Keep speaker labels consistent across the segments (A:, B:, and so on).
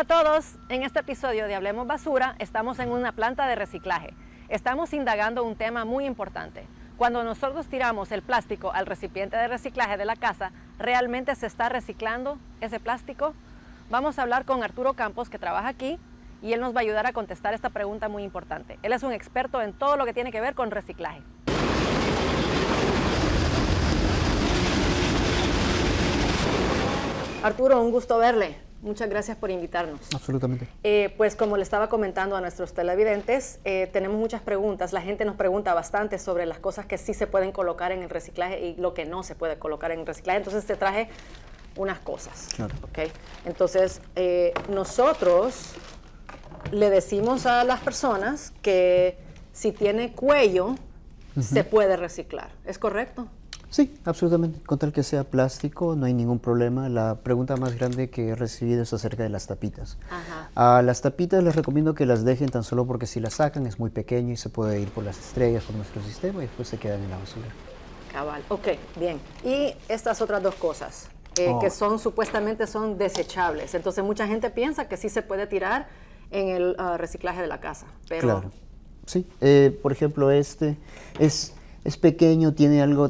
A: Hola a todos, en este episodio de Hablemos Basura estamos en una planta de reciclaje. Estamos indagando un tema muy importante. Cuando nosotros tiramos el plástico al recipiente de reciclaje de la casa, ¿realmente se está reciclando ese plástico? Vamos a hablar con Arturo Campos, que trabaja aquí, y él nos va a ayudar a contestar esta pregunta muy importante. Él es un experto en todo lo que tiene que ver con reciclaje. Arturo, un gusto verle. Muchas gracias por invitarnos.
B: Absolutamente.
A: Pues como le estaba comentando a nuestros televidentes, tenemos muchas preguntas. La gente nos pregunta bastante sobre las cosas que sí se pueden colocar en el reciclaje y lo que no se puede colocar en el reciclaje. Entonces te traje unas cosas.
B: Claro.
A: ¿Okay? Entonces nosotros le decimos a las personas que si tiene cuello se puede reciclar. ¿Es correcto?
B: Sí, absolutamente. Con tal que sea plástico, no hay ningún problema. La pregunta más grande que he recibido es acerca de las tapitas.
A: Ajá.
B: A las tapitas les recomiendo que las dejen tan solo porque si las sacan es muy pequeño y se puede ir por las estrellas, por nuestro sistema y después se quedan en la basura.
A: Cabal. Ok, bien. Y estas otras dos cosas, que son supuestamente son desechables. Entonces mucha gente piensa que sí se puede tirar en el reciclaje de la casa. Pero
B: Claro. Sí. Por ejemplo, este es pequeño,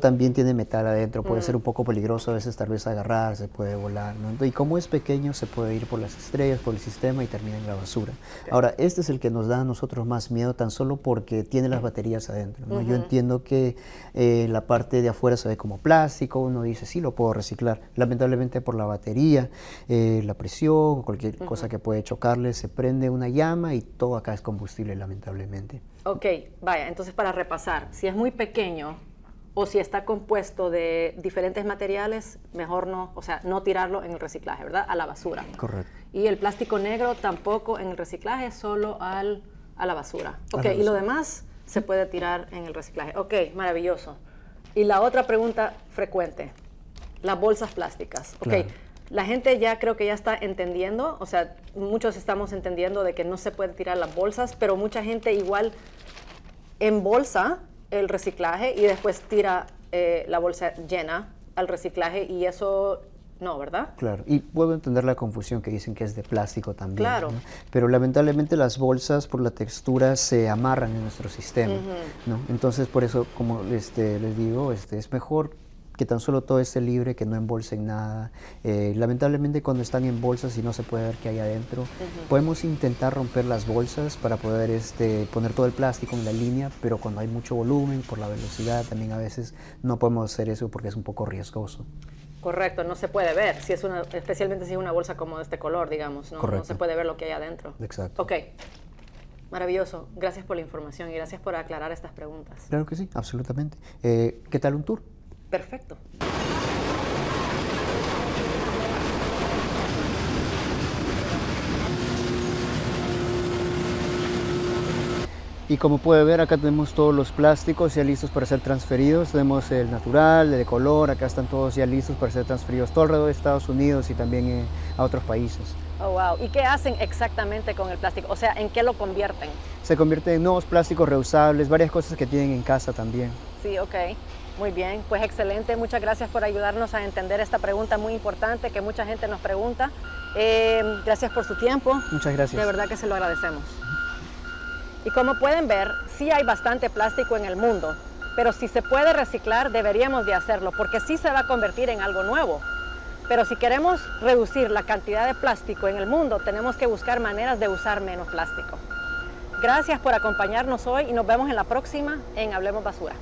B: también tiene metal adentro, puede ser un poco peligroso a veces tal vez agarrar, se puede volar, ¿no? Y como es pequeño se puede ir por las estrellas, por el sistema y termina en la basura. Okay. Ahora, este es el que nos da a nosotros más miedo tan solo porque tiene las baterías adentro, ¿no? Yo entiendo que la parte de afuera se ve como plástico, uno dice sí, lo puedo reciclar. Lamentablemente por la batería, la presión, cualquier cosa que puede chocarle, se prende una llama y todo acá es combustible, lamentablemente.
A: Ok, vaya, entonces para repasar, si es muy pequeño o si está compuesto de diferentes materiales, mejor no, o sea, no tirarlo en el reciclaje, ¿verdad? A la basura.
B: Correcto.
A: Y el plástico negro tampoco en el reciclaje, solo a la basura. Ok, y lo demás se puede tirar en el reciclaje. Ok, maravilloso. Y la otra pregunta frecuente, las bolsas plásticas. Ok.
B: Claro.
A: La gente ya creo que ya está entendiendo, o sea, muchos estamos entendiendo de que no se puede tirar las bolsas, pero mucha gente igual embolsa el reciclaje y después tira la bolsa llena al reciclaje y eso no, ¿verdad?
B: Claro, y puedo entender la confusión que dicen que es de plástico también.
A: Claro.
B: ¿No? Pero lamentablemente las bolsas por la textura se amarran en nuestro sistema, ¿no? Entonces por eso, como les digo, es mejor que tan solo todo esté libre, que no embolsen nada. Lamentablemente cuando están en bolsas y no se puede ver qué hay adentro, podemos intentar romper las bolsas para poder poner todo el plástico en la línea, pero cuando hay mucho volumen, por la velocidad, también a veces no podemos hacer eso porque es un poco riesgoso.
A: Correcto, no se puede ver, especialmente si es una bolsa como de este color, digamos, ¿no? No se puede ver lo que hay adentro.
B: Exacto.
A: Ok, maravilloso. Gracias por la información y gracias por aclarar estas preguntas.
B: Claro que sí, absolutamente. ¿Qué tal un tour?
A: Perfecto.
B: Y como puede ver, acá tenemos todos los plásticos ya listos para ser transferidos. Tenemos el natural, el de color, acá están todos ya listos para ser transferidos todo alrededor de Estados Unidos y también a otros países.
A: Oh, wow. ¿Y qué hacen exactamente con el plástico? O sea, ¿en qué lo convierten?
B: Se convierten en nuevos plásticos reusables, varias cosas que tienen en casa también.
A: Sí, ok. Muy bien, pues excelente. Muchas gracias por ayudarnos a entender esta pregunta muy importante que mucha gente nos pregunta. Gracias por su tiempo.
B: Muchas gracias.
A: De verdad que se lo agradecemos. Y como pueden ver, sí hay bastante plástico en el mundo, pero si se puede reciclar, deberíamos de hacerlo, porque sí se va a convertir en algo nuevo. Pero si queremos reducir la cantidad de plástico en el mundo, tenemos que buscar maneras de usar menos plástico. Gracias por acompañarnos hoy y nos vemos en la próxima en Hablemos Basura.